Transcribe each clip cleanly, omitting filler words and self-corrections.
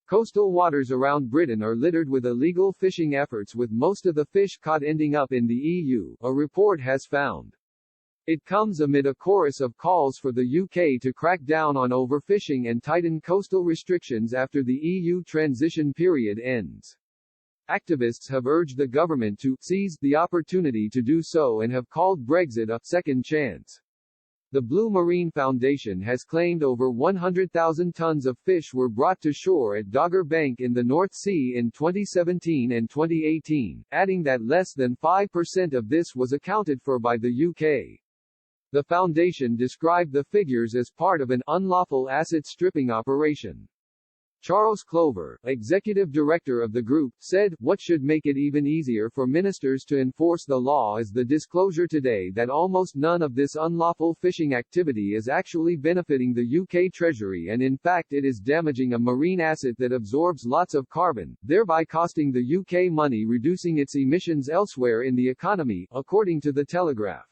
Coastal waters around Britain are littered with illegal fishing efforts, with most of the fish caught ending up in the EU, a report has found. It comes amid a chorus of calls for the UK to crack down on overfishing and tighten coastal restrictions after the EU transition period ends. Activists have urged the government to seize the opportunity to do so and have called Brexit a second chance. The Blue Marine Foundation has claimed over 100,000 tons of fish were brought to shore at Dogger Bank in the North Sea in 2017 and 2018, adding that less than 5% of this was accounted for by the UK. The foundation described the figures as part of an unlawful asset stripping operation. Charles Clover, executive director of the group, said, "What should make it even easier for ministers to enforce the law is the disclosure today that almost none of this unlawful fishing activity is actually benefiting the UK Treasury, and in fact it is damaging a marine asset that absorbs lots of carbon, thereby costing the UK money, reducing its emissions elsewhere in the economy," according to The Telegraph.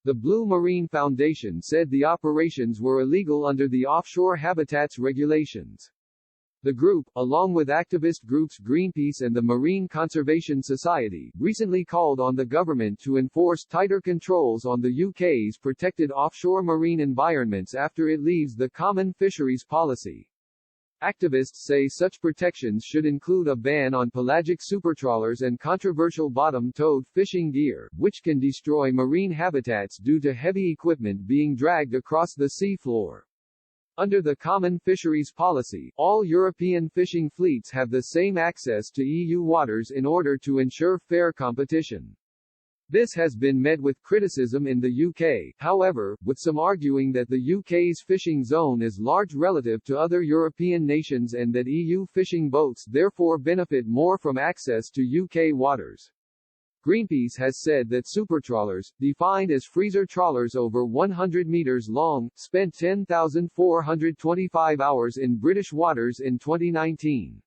The Blue Marine Foundation said the operations were illegal under the Offshore Habitats Regulations. The group, along with activist groups Greenpeace and the Marine Conservation Society, recently called on the government to enforce tighter controls on the UK's protected offshore marine environments after it leaves the Common Fisheries Policy. Activists say such protections should include a ban on pelagic supertrawlers and controversial bottom-towed fishing gear, which can destroy marine habitats due to heavy equipment being dragged across the sea floor. Under the Common Fisheries Policy, all European fishing fleets have the same access to EU waters in order to ensure fair competition. This has been met with criticism in the UK, however, with some arguing that the UK's fishing zone is large relative to other European nations and that EU fishing boats therefore benefit more from access to UK waters. Greenpeace has said that supertrawlers, defined as freezer trawlers over 100 meters long, spent 10,425 hours in British waters in 2019.